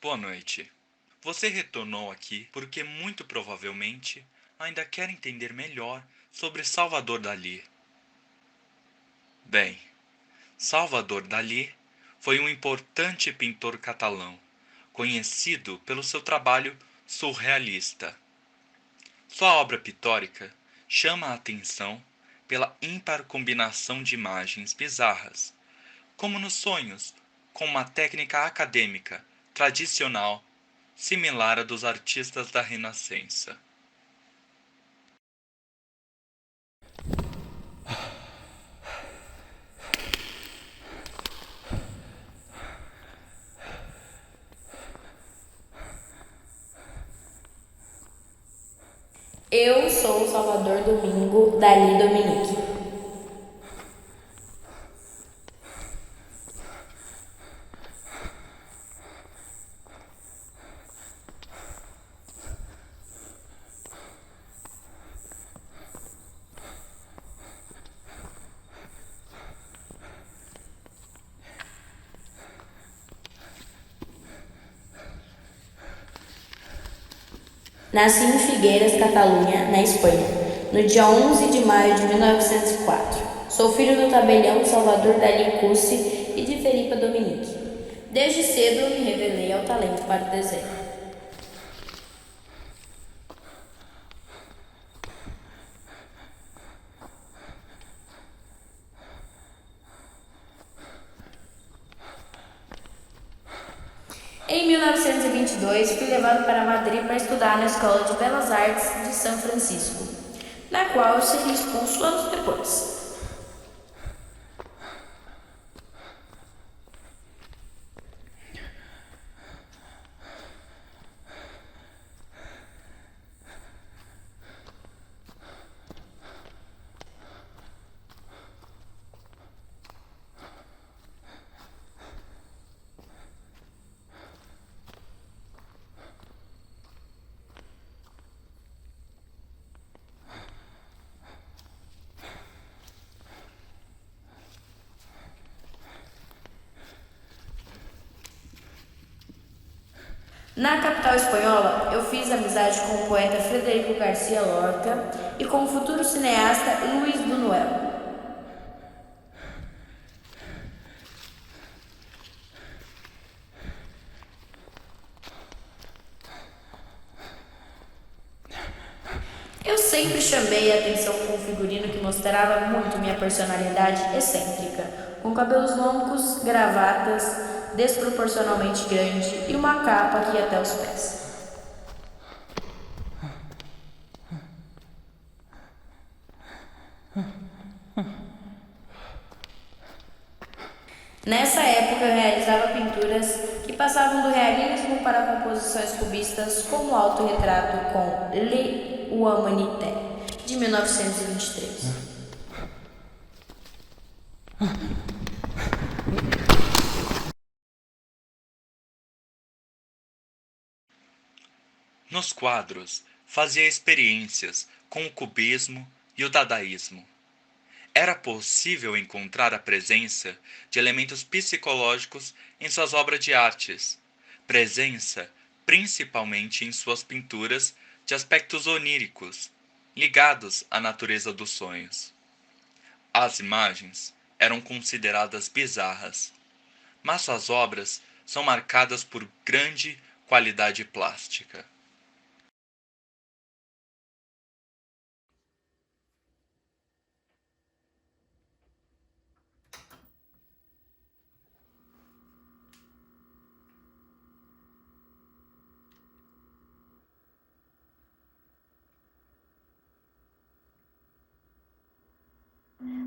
Boa noite. Você retornou aqui porque muito provavelmente ainda quer entender melhor sobre Salvador Dalí. Bem, Salvador Dalí foi um importante pintor catalão, conhecido pelo seu trabalho surrealista. Sua obra pictórica chama a atenção pela ímpar combinação de imagens bizarras, como nos sonhos, com uma técnica acadêmica tradicional similar à dos artistas da Renascença. Eu sou Salvador Domingo, Dali Dominique. Nasci em Figueiras, Catalunha, na Espanha, no dia 11 de maio de 1904. Sou filho do tabelião Salvador Dali Cussi e de Felipa Dominique. Desde cedo me revelei ao talento para o desenho. Em 1922, fui levado para Madrid para estudar na Escola de Belas Artes de São Francisco, na qual eu seria expulso anos depois. Na capital espanhola, eu fiz amizade com o poeta Federico Garcia Lorca e com o futuro cineasta Luis Buñuel. Eu sempre chamei a atenção com um figurino que mostrava muito minha personalidade excêntrica, com cabelos longos, gravatas desproporcionalmente grande e uma capa que ia até os pés. Nessa época eu realizava pinturas que passavam do realismo para composições cubistas, como o autorretrato com Le Humanité, de 1923. Nos quadros, fazia experiências com o cubismo e o dadaísmo. Era possível encontrar a presença de elementos psicológicos em suas obras de artes, presença principalmente em suas pinturas de aspectos oníricos, ligados à natureza dos sonhos. As imagens eram consideradas bizarras, mas suas obras são marcadas por grande qualidade plástica.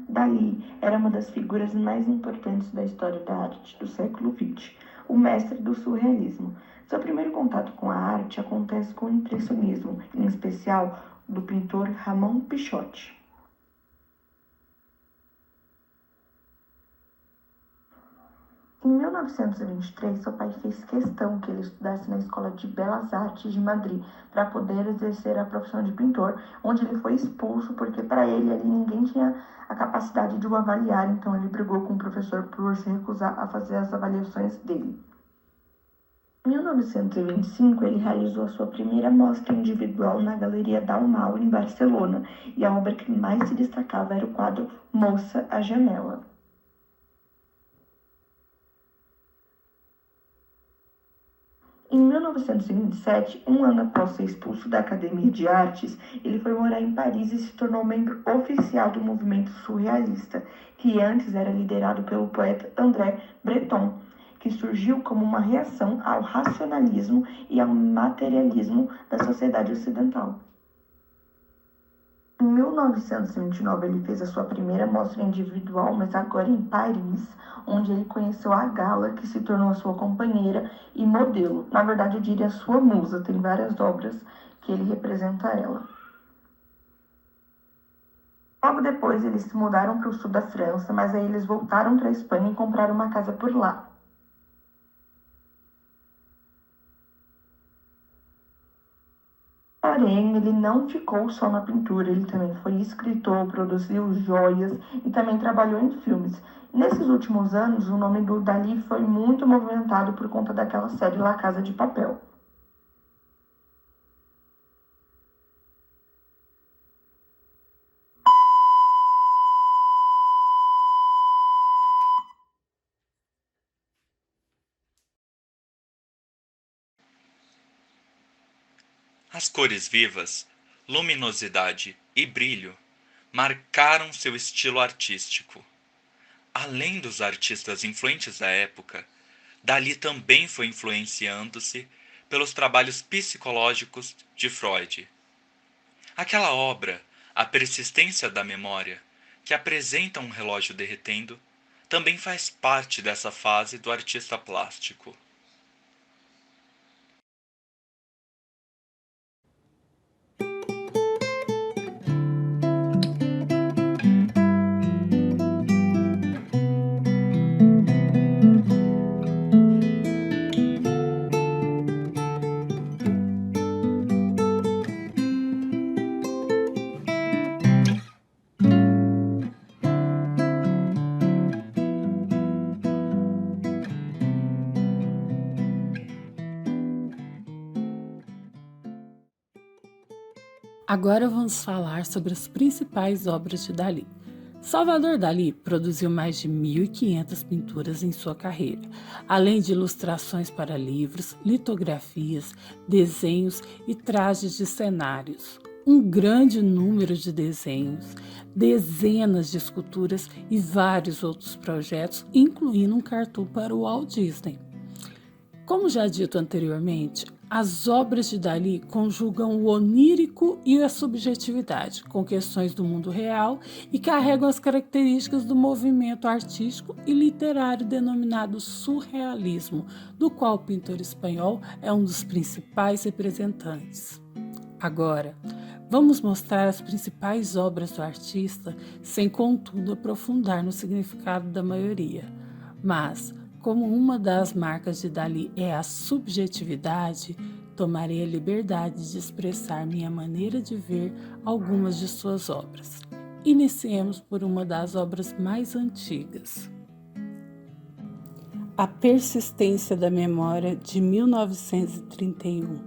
Dalí era uma das figuras mais importantes da história da arte do século XX, o mestre do surrealismo. Seu primeiro contato com a arte acontece com o impressionismo, em especial do pintor Ramon Pichotti. Em 1923, seu pai fez questão que ele estudasse na Escola de Belas Artes de Madrid para poder exercer a profissão de pintor, onde ele foi expulso porque para ele ali ninguém tinha a capacidade de o avaliar, então ele brigou com o professor por se recusar a fazer as avaliações dele. Em 1925, ele realizou a sua primeira mostra individual na Galeria Dalmau, em Barcelona, e a obra que mais se destacava era o quadro Moça à Janela. Em 1927, um ano após ser expulso da Academia de Artes, ele foi morar em Paris e se tornou membro oficial do movimento surrealista, que antes era liderado pelo poeta André Breton, que surgiu como uma reação ao racionalismo e ao materialismo da sociedade ocidental. Em 1929, ele fez a sua primeira mostra individual, mas agora em Paris, onde ele conheceu a Gala, que se tornou a sua companheira e modelo. Na verdade, eu diria sua musa, tem várias obras que ele representa ela. Logo depois, eles se mudaram para o sul da França, mas aí eles voltaram para a Espanha e compraram uma casa por lá. Porém, ele não ficou só na pintura, ele também foi escritor, produziu joias e também trabalhou em filmes. Nesses últimos anos, o nome do Dalí foi muito movimentado por conta daquela série La Casa de Papel. As cores vivas, luminosidade e brilho marcaram seu estilo artístico. Além dos artistas influentes da época, Dalí também foi influenciando-se pelos trabalhos psicológicos de Freud. Aquela obra, A Persistência da Memória, que apresenta um relógio derretendo, também faz parte dessa fase do artista plástico. Agora vamos falar sobre as principais obras de Dalí. Salvador Dalí produziu mais de 1.500 pinturas em sua carreira, além de ilustrações para livros, litografias, desenhos e trajes de cenários. Um grande número de desenhos, dezenas de esculturas e vários outros projetos, incluindo um cartoon para o Walt Disney. Como já dito anteriormente, as obras de Dalí conjugam o onírico e a subjetividade com questões do mundo real e carregam as características do movimento artístico e literário denominado surrealismo, do qual o pintor espanhol é um dos principais representantes. Agora, vamos mostrar as principais obras do artista, sem contudo aprofundar no significado da maioria. Mas, como uma das marcas de Dalí é a subjetividade, tomarei a liberdade de expressar minha maneira de ver algumas de suas obras. Iniciemos por uma das obras mais antigas. A Persistência da Memória, de 1931.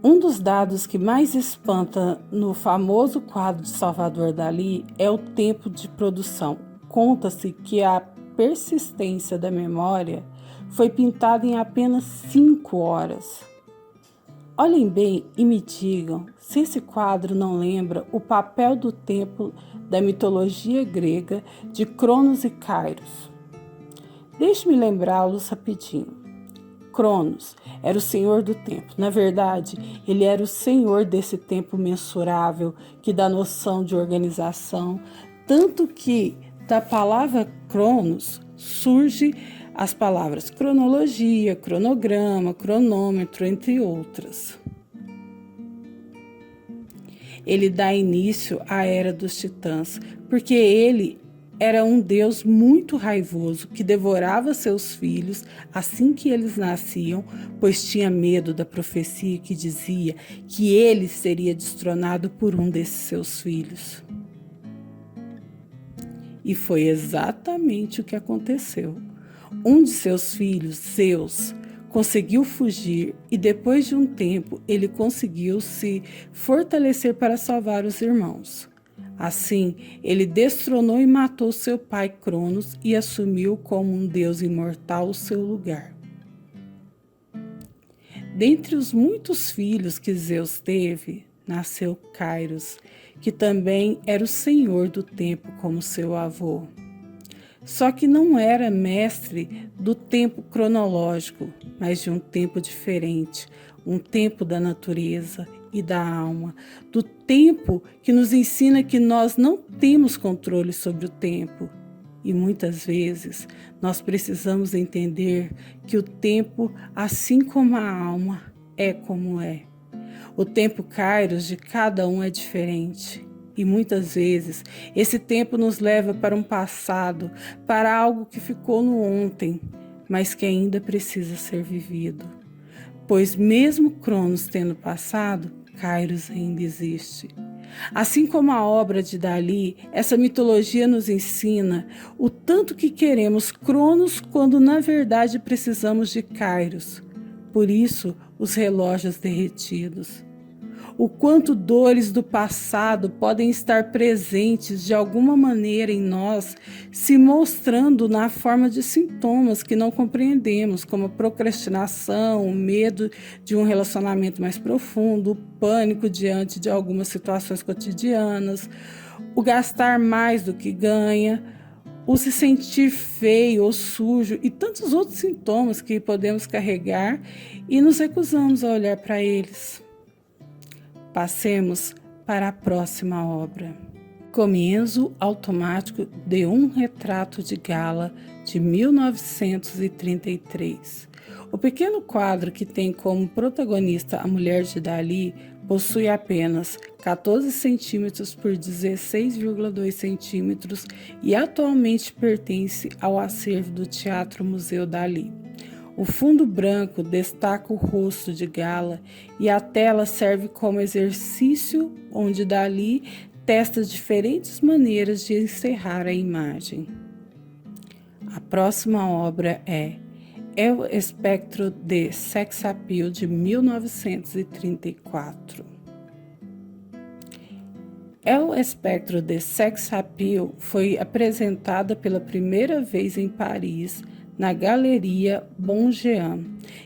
Um dos dados que mais espanta no famoso quadro de Salvador Dalí é o tempo de produção. Conta-se que a Persistência da Memória foi pintada em apenas 5 horas. Olhem bem e me digam se esse quadro não lembra o papel do tempo da mitologia grega de Cronos e Kairos. Deixe-me lembrá-los rapidinho. Cronos era o senhor do tempo. Na verdade, ele era o senhor desse tempo mensurável que dá noção de organização, tanto que da palavra Cronos surge as palavras cronologia, cronograma, cronômetro, entre outras. Ele dá início à Era dos Titãs, porque ele era um deus muito raivoso que devorava seus filhos assim que eles nasciam, pois tinha medo da profecia que dizia que ele seria destronado por um desses seus filhos. E foi exatamente o que aconteceu. Um de seus filhos, Zeus, conseguiu fugir e depois de um tempo ele conseguiu se fortalecer para salvar os irmãos. Assim, ele destronou e matou seu pai Cronos e assumiu como um deus imortal o seu lugar. Dentre os muitos filhos que Zeus teve, nasceu Kairos, que também era o senhor do tempo como seu avô. Só que não era mestre do tempo cronológico, mas de um tempo diferente, um tempo da natureza e da alma, do tempo que nos ensina que nós não temos controle sobre o tempo. E muitas vezes nós precisamos entender que o tempo, assim como a alma, é como é. O tempo Kairos de cada um é diferente. E muitas vezes esse tempo nos leva para um passado, para algo que ficou no ontem, mas que ainda precisa ser vivido. Pois mesmo Cronos tendo passado, Kairos ainda existe. Assim como a obra de Dalí, essa mitologia nos ensina o tanto que queremos Cronos quando na verdade precisamos de Kairos. Por isso, os relógios derretidos. O quanto dores do passado podem estar presentes de alguma maneira em nós, se mostrando na forma de sintomas que não compreendemos, como a procrastinação, o medo de um relacionamento mais profundo, o pânico diante de algumas situações cotidianas, o gastar mais do que ganha, o se sentir feio ou sujo e tantos outros sintomas que podemos carregar e nos recusamos a olhar para eles. Passemos para a próxima obra. Comienzo automático de um retrato de gala de 1933. O pequeno quadro que tem como protagonista a mulher de Dalí possui apenas 14 centímetros por 16,2 centímetros e atualmente pertence ao acervo do Teatro Museu Dalí. O fundo branco destaca o rosto de Gala e a tela serve como exercício onde Dalí testa diferentes maneiras de encerrar a imagem. A próxima obra é El Espectro de Sex Appeal, de 1934. El Espectro de Sex Appeal foi apresentada pela primeira vez em Paris, na Galeria Bonjean,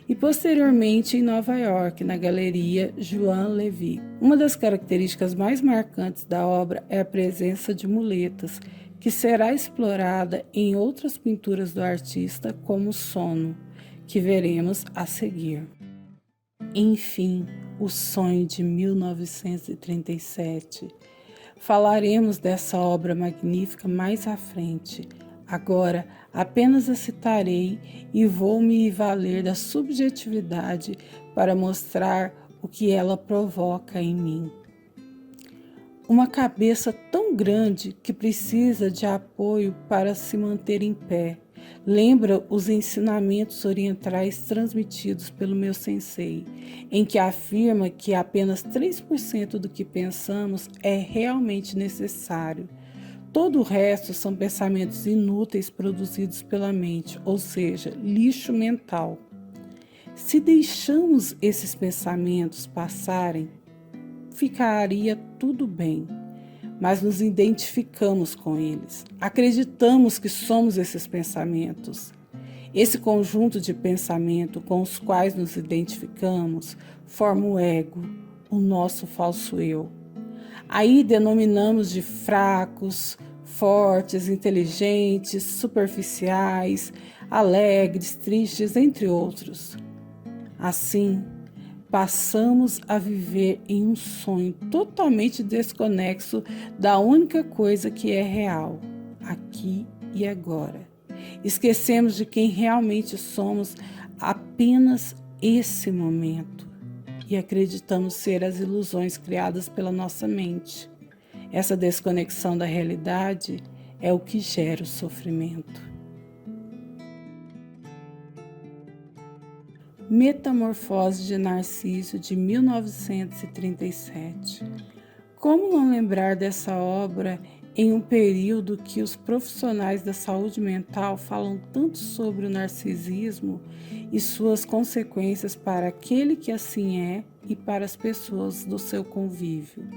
e posteriormente em Nova York, na Galeria Joan Levy. Uma das características mais marcantes da obra é a presença de muletas, que será explorada em outras pinturas do artista, como Sono, que veremos a seguir. Enfim, o sonho de 1937. Falaremos dessa obra magnífica mais à frente. Agora, apenas a citarei e vou me valer da subjetividade para mostrar o que ela provoca em mim. Uma cabeça tão grande que precisa de apoio para se manter em pé. Lembra os ensinamentos orientais transmitidos pelo meu sensei, em que afirma que apenas 3% do que pensamos é realmente necessário. Todo o resto são pensamentos inúteis produzidos pela mente, ou seja, lixo mental. Se deixamos esses pensamentos passarem, ficaria tudo bem, mas nos identificamos com eles. Acreditamos que somos esses pensamentos. Esse conjunto de pensamento com os quais nos identificamos forma o ego, o nosso falso eu. Aí denominamos de fracos, fortes, inteligentes, superficiais, alegres, tristes, entre outros. Assim, passamos a viver em um sonho totalmente desconexo da única coisa que é real, aqui e agora. Esquecemos de quem realmente somos apenas esse momento. E acreditamos ser as ilusões criadas pela nossa mente. Essa desconexão da realidade é o que gera o sofrimento. Metamorfose de Narciso, de 1937. Como não lembrar dessa obra em um período que os profissionais da saúde mental falam tanto sobre o narcisismo e suas consequências para aquele que assim é e para as pessoas do seu convívio.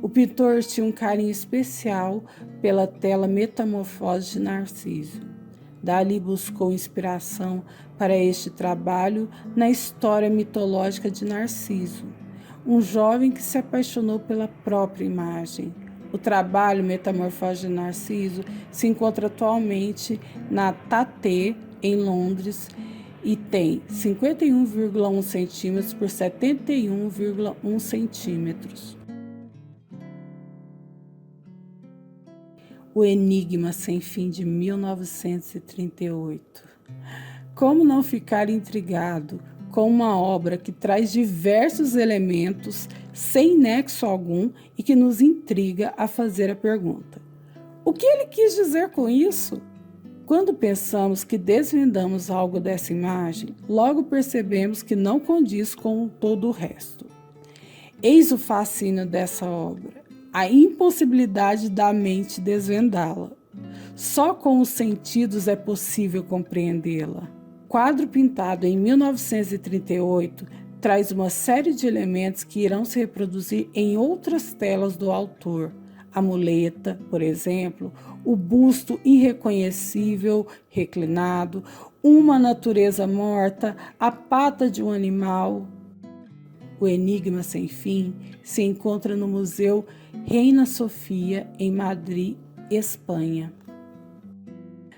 O pintor tinha um carinho especial pela tela Metamorfose de Narciso. Dalí buscou inspiração para este trabalho na história mitológica de Narciso, um jovem que se apaixonou pela própria imagem. O trabalho Metamorfose de Narciso se encontra atualmente na Tate, em Londres, e tem 51,1 centímetros por 71,1 centímetros. O Enigma Sem Fim, de 1938. Como não ficar intrigado com uma obra que traz diversos elementos sem nexo algum e que nos intriga a fazer a pergunta: o que ele quis dizer com isso? Quando pensamos que desvendamos algo dessa imagem, logo percebemos que não condiz com todo o resto. Eis o fascínio dessa obra: a impossibilidade da mente desvendá-la. Só com os sentidos é possível compreendê-la. O quadro pintado em 1938 traz uma série de elementos que irão se reproduzir em outras telas do autor. A muleta, por exemplo, o busto irreconhecível reclinado, uma natureza morta, a pata de um animal. O Enigma Sem Fim se encontra no Museu Reina Sofia, em Madrid, Espanha.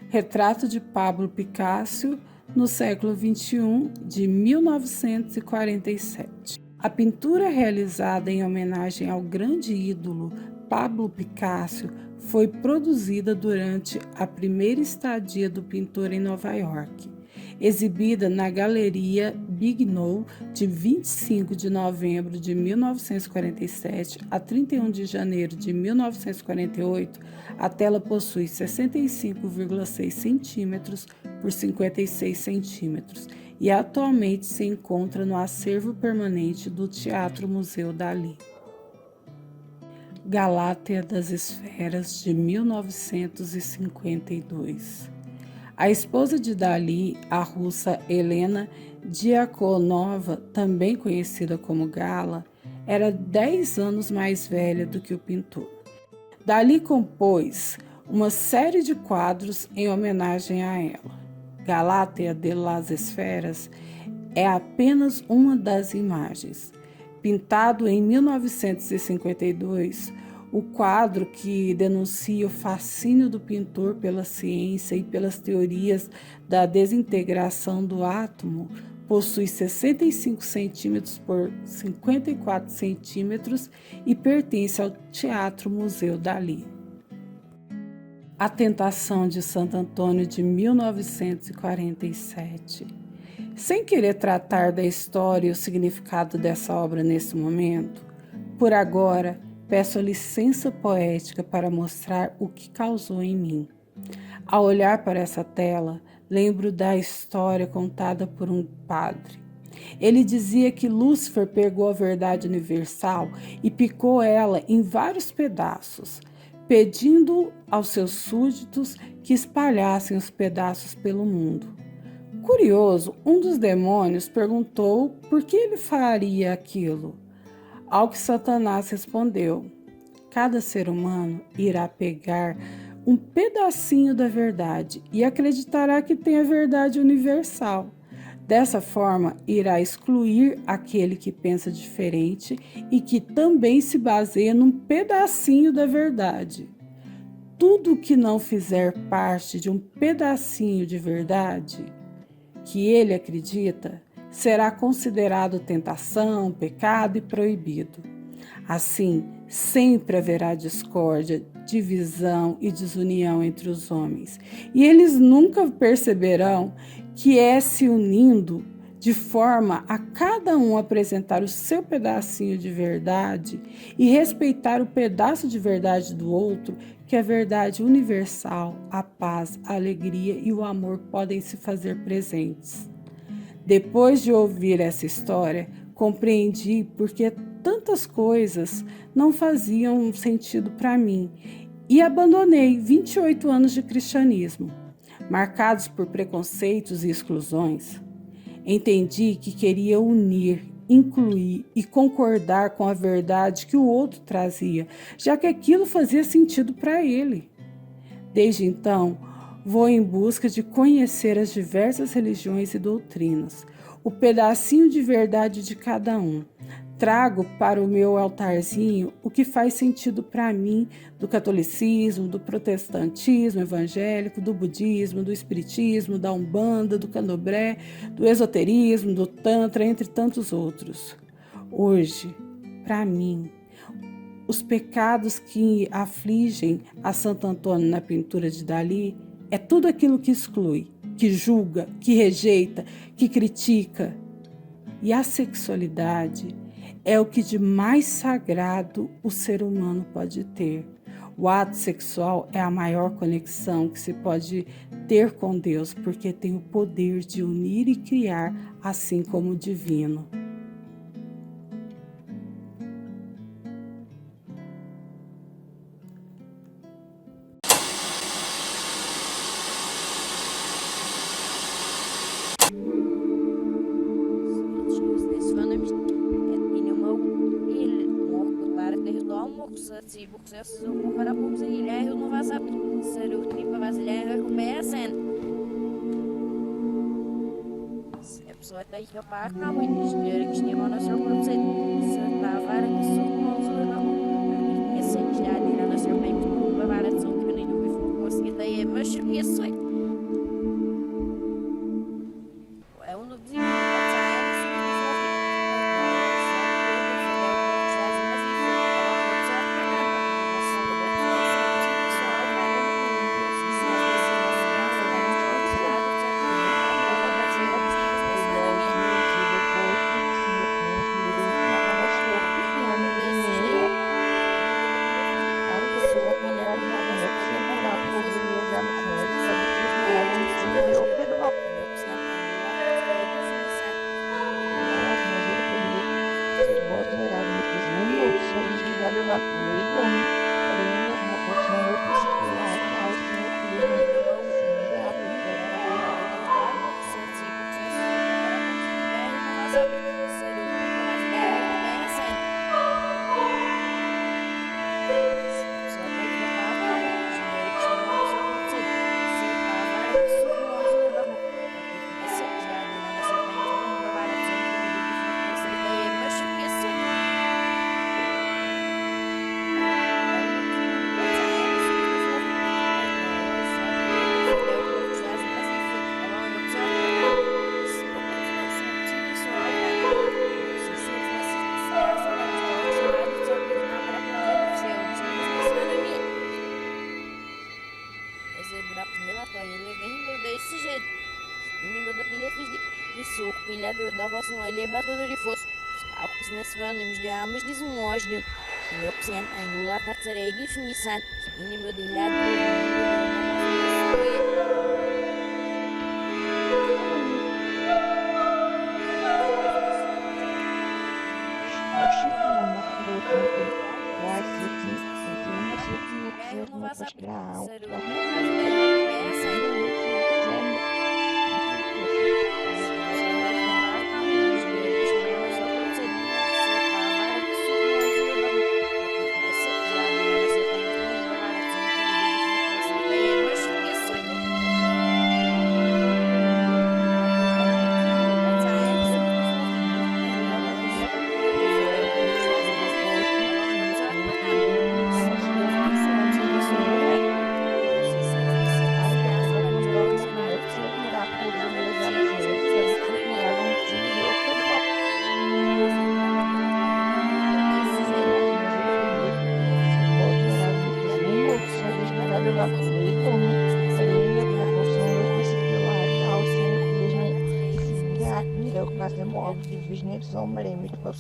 Retrato de Pablo Picasso, no século XXI, de 1947. A pintura, realizada em homenagem ao grande ídolo Pablo Picasso, foi produzida durante a primeira estadia do pintor em Nova York. Exibida na Galeria Bignot de 25 de novembro de 1947 a 31 de janeiro de 1948, a tela possui 65,6 centímetros por 56 centímetros e atualmente se encontra no acervo permanente do Teatro Museu Dalí. Galátea das Esferas, de 1952. A esposa de Dalí, a russa Helena Diakonova, também conhecida como Gala, era 10 anos mais velha do que o pintor. Dalí compôs uma série de quadros em homenagem a ela. Galátea de las Esferas é apenas uma das imagens. Pintado em 1952, o quadro, que denuncia o fascínio do pintor pela ciência e pelas teorias da desintegração do átomo, possui 65 centímetros por 54 centímetros e pertence ao Teatro Museu Dalí. A Tentação de Santo Antônio, de 1947. Sem querer tratar da história e o significado dessa obra nesse momento, por agora, peço a licença poética para mostrar o que causou em mim. Ao olhar para essa tela, lembro da história contada por um padre. Ele dizia que Lúcifer pegou a verdade universal e picou ela em vários pedaços, pedindo aos seus súditos que espalhassem os pedaços pelo mundo. Curioso, um dos demônios perguntou por que ele faria aquilo. Ao que Satanás respondeu: cada ser humano irá pegar um pedacinho da verdade e acreditará que tem a verdade universal. Dessa forma, irá excluir aquele que pensa diferente e que também se baseia num pedacinho da verdade. Tudo que não fizer parte de um pedacinho de verdade que ele acredita, será considerado tentação, pecado e proibido. Assim, sempre haverá discórdia, divisão e desunião entre os homens, e eles nunca perceberão que é se unindo de forma a cada um apresentar o seu pedacinho de verdade e respeitar o pedaço de verdade do outro, que a verdade universal, a paz, a alegria e o amor podem se fazer presentes. Depois de ouvir essa história, compreendi porque tantas coisas não faziam sentido para mim E abandonei 28 anos de cristianismo, marcados por preconceitos e exclusões. Entendi que queria unir, incluir e concordar com a verdade que o outro trazia, já que aquilo fazia sentido para ele. Desde então, vou em busca de conhecer as diversas religiões e doutrinas, o pedacinho de verdade de cada um. Trago para o meu altarzinho o que faz sentido para mim do catolicismo, do protestantismo evangélico, do budismo, do espiritismo, da umbanda, do candomblé, do esoterismo, do tantra, entre tantos outros. Hoje, para mim, os pecados que afligem a Santo Antônio na pintura de Dalí é tudo aquilo que exclui, que julga, que rejeita, que critica. E a sexualidade é o que de mais sagrado o ser humano pode ter. O ato sexual é a maior conexão que se pode ter com Deus, porque tem o poder de unir e criar, assim como o divino.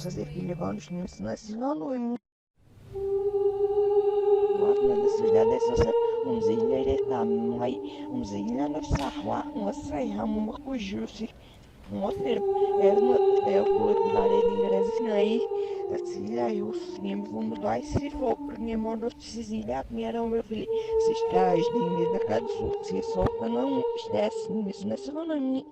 fazer filha vamos nos nacional umzile tamai umzile nafsahwa wasaiha mumakujusi moter erno eu kulare dingrezina aí Cecilia, eu s ním budu 20 pro němu do Cecilia měrou vyvili si strážný zakazů, si sopanou šťastný, nesnesovaný.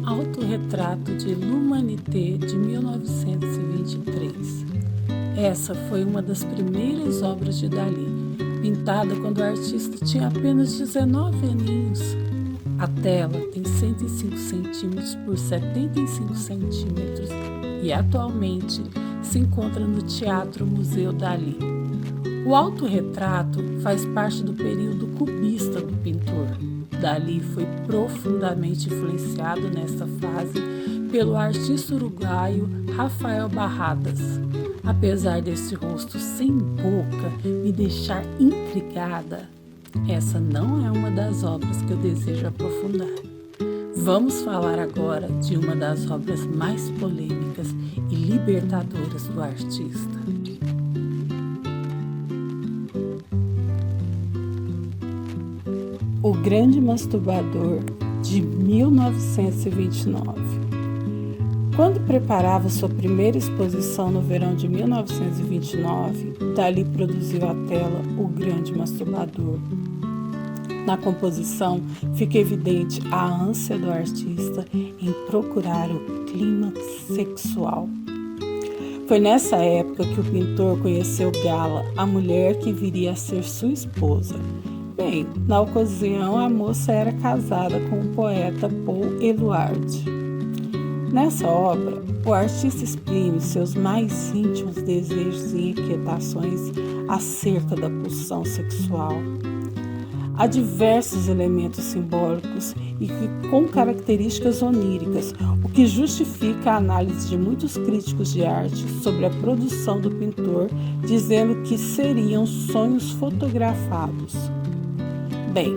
Autorretrato de l'Humanité de 1923. Essa foi uma das primeiras obras de Dalí, pintada quando o artista tinha apenas 19 aninhos. A tela tem 105 centímetros por 75 centímetros e atualmente se encontra no Teatro Museu Dalí. O autorretrato faz parte do período cubista do pintor. Dalí foi profundamente influenciado nesta fase pelo artista uruguaio Rafael Barradas. Apesar desse rosto sem boca me deixar intrigada, essa não é uma das obras que eu desejo aprofundar. Vamos falar agora de uma das obras mais polêmicas e libertadoras do artista. O Grande Masturbador, de 1929. Quando preparava sua primeira exposição no verão de 1929, Dalí produziu a tela O Grande Masturbador. Na composição, fica evidente a ânsia do artista em procurar o clímax sexual. Foi nessa época que o pintor conheceu Gala, a mulher que viria a ser sua esposa. Bem, na ocasião a moça era casada com o poeta Paul Eluard. Nessa obra, o artista exprime seus mais íntimos desejos e inquietações acerca da pulsão sexual. Há diversos elementos simbólicos e com características oníricas, o que justifica a análise de muitos críticos de arte sobre a produção do pintor, dizendo que seriam sonhos fotografados. Bem,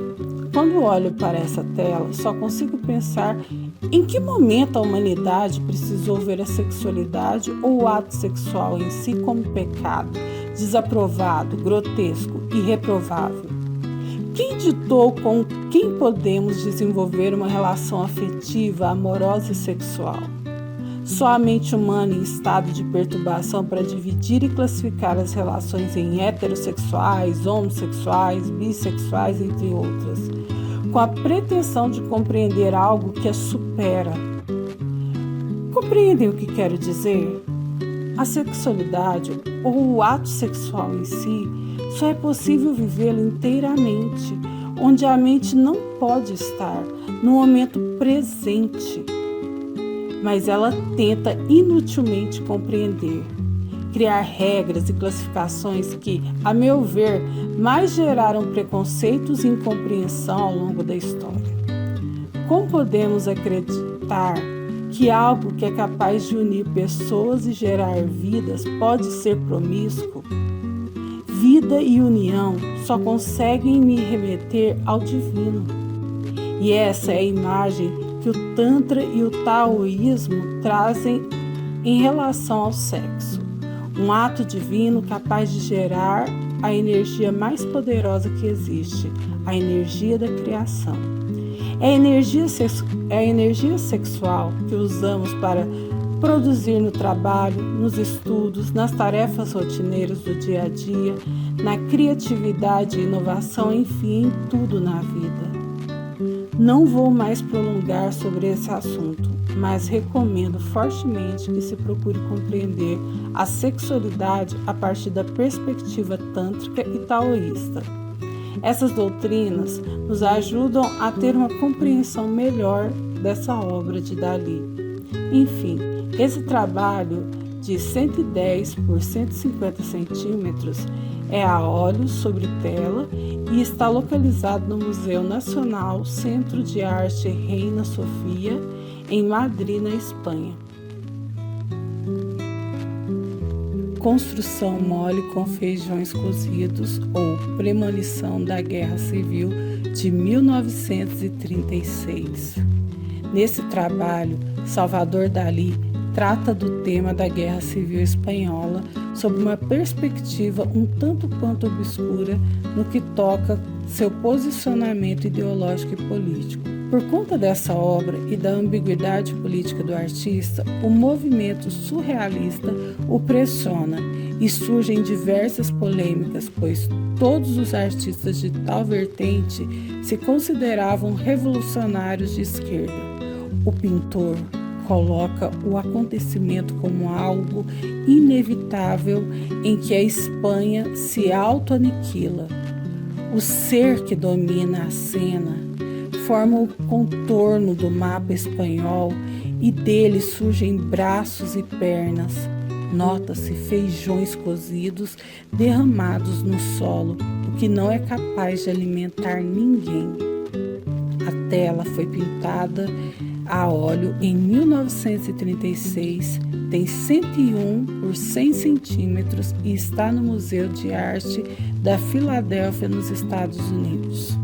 quando olho para essa tela, só consigo pensar em que momento a humanidade precisou ver a sexualidade ou o ato sexual em si como pecado, desaprovado, grotesco e reprovável. Quem ditou com quem podemos desenvolver uma relação afetiva, amorosa e sexual? Só a mente humana em estado de perturbação para dividir e classificar as relações em heterossexuais, homossexuais, bissexuais, entre outras, com a pretensão de compreender algo que a supera. Compreendem o que quero dizer? A sexualidade ou o ato sexual em si só é possível vivê-lo inteiramente, onde a mente não pode estar no momento presente, mas ela tenta inutilmente compreender, criar regras e classificações que, a meu ver, mais geraram preconceitos e incompreensão ao longo da história. Como podemos acreditar que algo que é capaz de unir pessoas e gerar vidas pode ser promíscuo? Vida e união só conseguem me remeter ao divino. E essa é a imagem que o Tantra e o Taoísmo trazem em relação ao sexo. Um ato divino capaz de gerar a energia mais poderosa que existe, a energia da criação. É a energia sexual que usamos para produzir no trabalho, nos estudos, nas tarefas rotineiras do dia a dia, na criatividade e inovação, enfim, em tudo na vida. Não vou mais prolongar sobre esse assunto, mas recomendo fortemente que se procure compreender a sexualidade a partir da perspectiva tântrica e taoísta. Essas doutrinas nos ajudam a ter uma compreensão melhor dessa obra de Dalí. Enfim, esse trabalho de 110 por 150 centímetros é a óleo sobre tela e está localizado no Museu Nacional Centro de Arte Reina Sofia, em Madrid, na Espanha. Construção mole com feijões cozidos ou Premonição da Guerra Civil de 1936. Nesse trabalho, Salvador Dalí trata do tema da Guerra Civil Espanhola sob uma perspectiva um tanto quanto obscura no que toca seu posicionamento ideológico e político. Por conta dessa obra e da ambiguidade política do artista, o movimento surrealista o pressiona e surgem diversas polêmicas, pois todos os artistas de tal vertente se consideravam revolucionários de esquerda. O pintor coloca o acontecimento como algo inevitável em que a Espanha se auto-aniquila. O ser que domina a cena forma o contorno do mapa espanhol e dele surgem braços e pernas. Nota-se feijões cozidos derramados no solo, o que não é capaz de alimentar ninguém. A tela foi pintada a óleo em 1936, tem 101 por 100 centímetros e está no Museu de Arte da Filadélfia, nos Estados Unidos.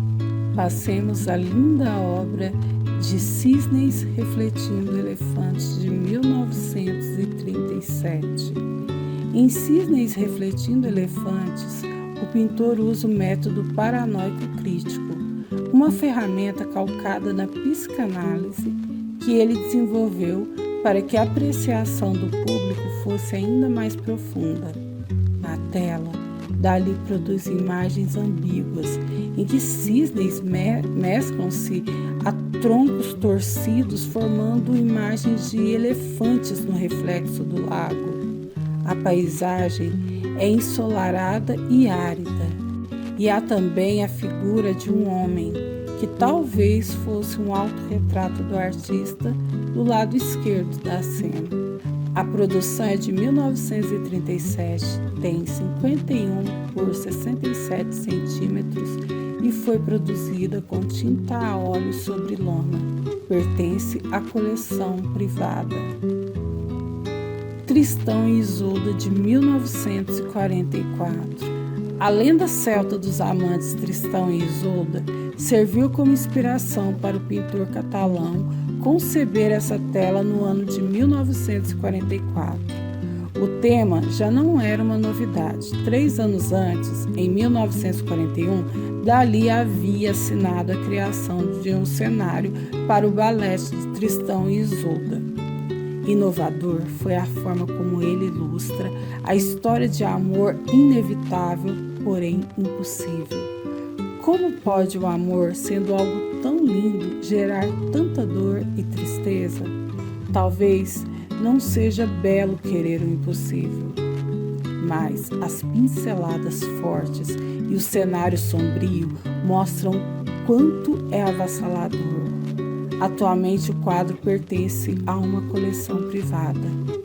Passemos à linda obra de Cisnes Refletindo Elefantes, de 1937. Em Cisnes Refletindo Elefantes, o pintor usa o método paranoico crítico, uma ferramenta calcada na psicanálise que ele desenvolveu para que a apreciação do público fosse ainda mais profunda. Na tela, Dalí produz imagens ambíguas, em que cisnes mesclam-se a troncos torcidos, formando imagens de elefantes no reflexo do lago. A paisagem é ensolarada e árida, e há também a figura de um homem, que talvez fosse um autorretrato do artista, do lado esquerdo da cena. A produção é de 1937, tem 51 por 67 centímetros e foi produzida com tinta a óleo sobre lona. Pertence à coleção privada. Tristão e Isolda, de 1944. A lenda celta dos amantes Tristão e Isolda serviu como inspiração para o pintor catalão conceber essa tela no ano de 1944. O tema já não era uma novidade. 3 anos antes, em 1941, Dalí havia assinado a criação de um cenário para o balé de Tristão e Isolda. Inovador foi a forma como ele ilustra a história de amor inevitável, porém impossível. Como pode o amor, sendo algo tão lindo, gerar tanta dor e tristeza? Talvez não seja belo querer o impossível, mas as pinceladas fortes e o cenário sombrio mostram quanto é avassalador. Atualmente o quadro pertence a uma coleção privada.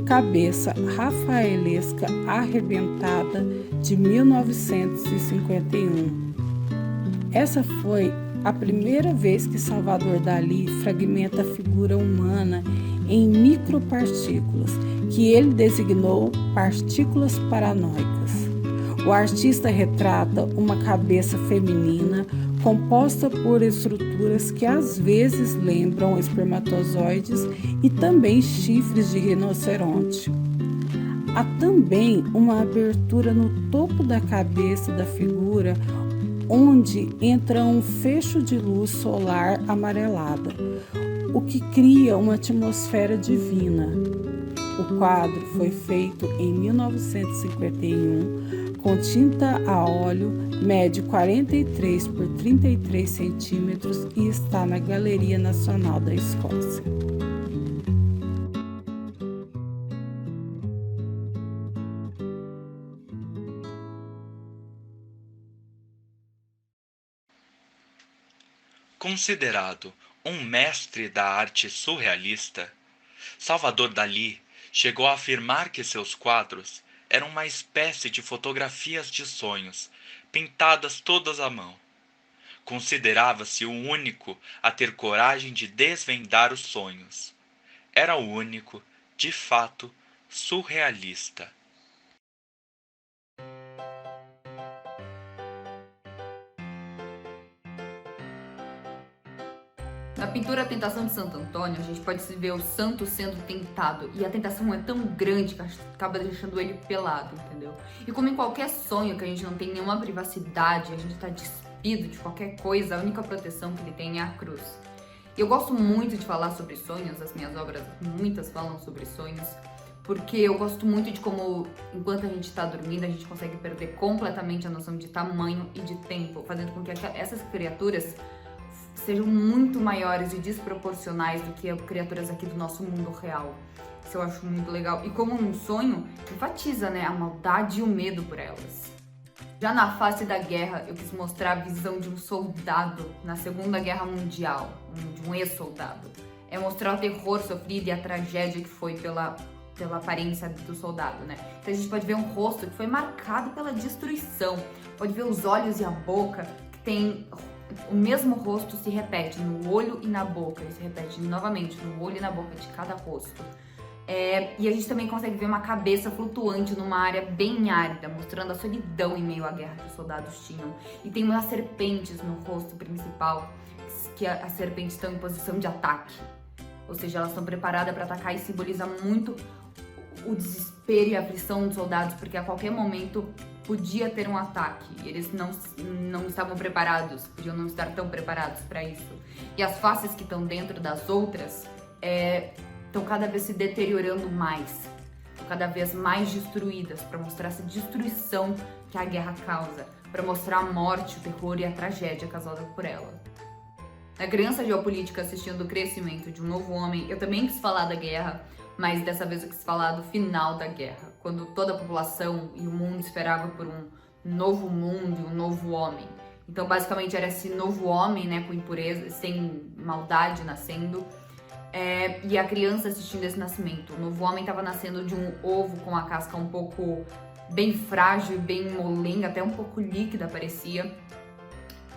Cabeça rafaelesca arrebentada, de 1951. Essa foi a primeira vez que Salvador Dalí fragmenta a figura humana em micropartículas, que ele designou partículas paranoicas. O artista retrata uma cabeça feminina composta por estruturas que às vezes lembram espermatozoides e também chifres de rinoceronte. Há também uma abertura no topo da cabeça da figura, onde entra um fecho de luz solar amarelada, o que cria uma atmosfera divina. O quadro foi feito em 1951 com tinta a óleo, mede 43 por 33 centímetros e está na Galeria Nacional da Escócia. Considerado um mestre da arte surrealista, Salvador Dalí chegou a afirmar que seus quadros eram uma espécie de fotografias de sonhos, pintadas todas à mão. Considerava-se o único a ter coragem de desvendar os sonhos. Era o único, de fato, surrealista. Na pintura A Tentação de Santo Antônio, a gente pode ver o santo sendo tentado, e a tentação é tão grande que acaba deixando ele pelado, entendeu? E como em qualquer sonho que a gente não tem nenhuma privacidade, a gente tá despido de qualquer coisa, a única proteção que ele tem é a cruz. E eu gosto muito de falar sobre sonhos, as minhas obras, muitas falam sobre sonhos, porque eu gosto muito de como, enquanto a gente tá dormindo, a gente consegue perder completamente a noção de tamanho e de tempo, fazendo com que essas criaturas sejam muito maiores e desproporcionais do que as criaturas aqui do nosso mundo real. Isso eu acho muito legal. E como um sonho, enfatiza, né, a maldade e o medo por elas. Já na face da guerra, eu quis mostrar a visão de um soldado na Segunda Guerra Mundial, de um ex-soldado. É mostrar o terror sofrido e a tragédia que foi pela aparência do soldado, né? Então a gente pode ver um rosto que foi marcado pela destruição. Pode ver os olhos e a boca que tem o mesmo rosto se repete no olho e na boca, e se repete novamente no olho e na boca de cada rosto. E a gente também consegue ver uma cabeça flutuante numa área bem árida, mostrando a solidão em meio à guerra que os soldados tinham. E tem umas serpentes no rosto principal, que as serpentes estão em posição de ataque. Ou seja, elas estão preparadas para atacar e simboliza muito o desespero e a aflição dos soldados, porque a qualquer momento podia ter um ataque, e eles não estavam preparados, podiam não estar tão preparados para isso. E as faces que estão dentro das outras estão cada vez se deteriorando mais, cada vez mais destruídas, para mostrar essa destruição que a guerra causa, para mostrar a morte, o terror e a tragédia causada por ela. Na criança geopolítica assistindo o crescimento de um novo homem, eu também quis falar da guerra, mas dessa vez eu quis falar do final da guerra, quando toda a população e o mundo esperava por um novo mundo e um novo homem. Então, basicamente, era esse novo homem, né, com impureza, sem maldade, nascendo, e a criança assistindo esse nascimento. O novo homem estava nascendo de um ovo com a casca um pouco bem frágil, bem molenga, até um pouco líquida parecia,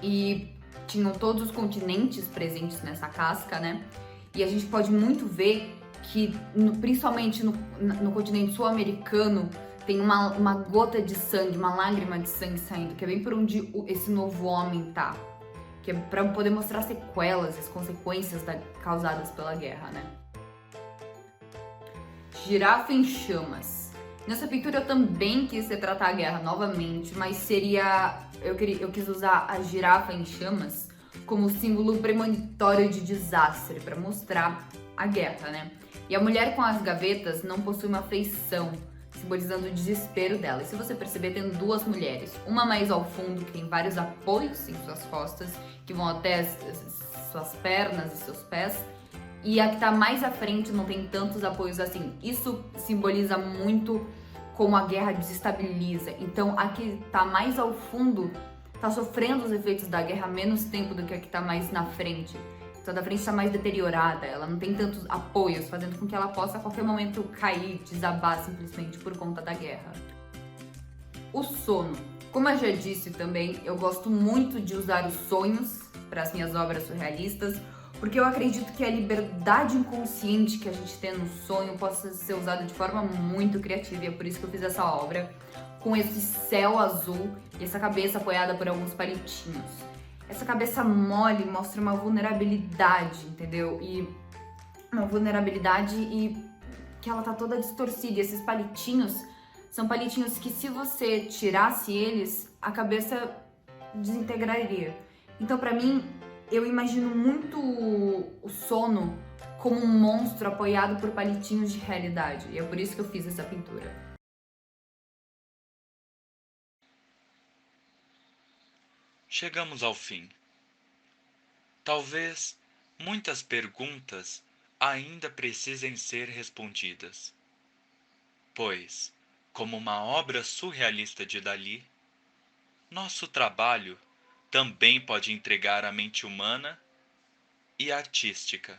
e tinham todos os continentes presentes nessa casca, né, e a gente pode muito ver que, principalmente no continente sul-americano, tem uma gota de sangue, uma lágrima de sangue saindo, que é bem por onde esse novo homem tá. Que é para poder mostrar sequelas, as consequências causadas pela guerra, né? Girafa em chamas. Nessa pintura eu também quis retratar a guerra novamente, mas eu quis usar a girafa em chamas como símbolo premonitório de desastre, para mostrar a guerra, né? E a mulher com as gavetas não possui uma feição, simbolizando o desespero dela. E se você perceber, tem duas mulheres. Uma mais ao fundo, que tem vários apoios em suas costas, que vão até suas pernas e seus pés. E a que tá mais à frente não tem tantos apoios assim. Isso simboliza muito como a guerra desestabiliza. Então, a que tá mais ao fundo tá sofrendo os efeitos da guerra há menos tempo do que a que tá mais na frente. Então, da frente está mais deteriorada, ela não tem tantos apoios, fazendo com que ela possa a qualquer momento cair, desabar simplesmente por conta da guerra. O sono. Como eu já disse também, eu gosto muito de usar os sonhos para as minhas obras surrealistas, porque eu acredito que a liberdade inconsciente que a gente tem no sonho possa ser usada de forma muito criativa, e é por isso que eu fiz essa obra, com esse céu azul e essa cabeça apoiada por alguns palitinhos. Essa cabeça mole mostra uma vulnerabilidade, entendeu? E uma vulnerabilidade e que ela tá toda distorcida. E esses palitinhos são palitinhos que, se você tirasse eles, a cabeça desintegraria. Então, pra mim, eu imagino muito o sono como um monstro apoiado por palitinhos de realidade. E é por isso que eu fiz essa pintura. Chegamos ao fim. Talvez muitas perguntas ainda precisem ser respondidas, pois, como uma obra surrealista de Dalí, nosso trabalho também pode entregar a mente humana e artística.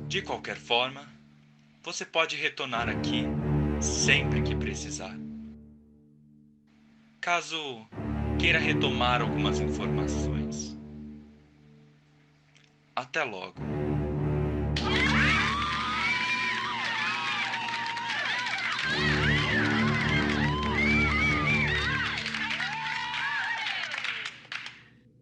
De qualquer forma, você pode retornar aqui sempre que precisar. Caso queira retomar algumas informações. Até logo.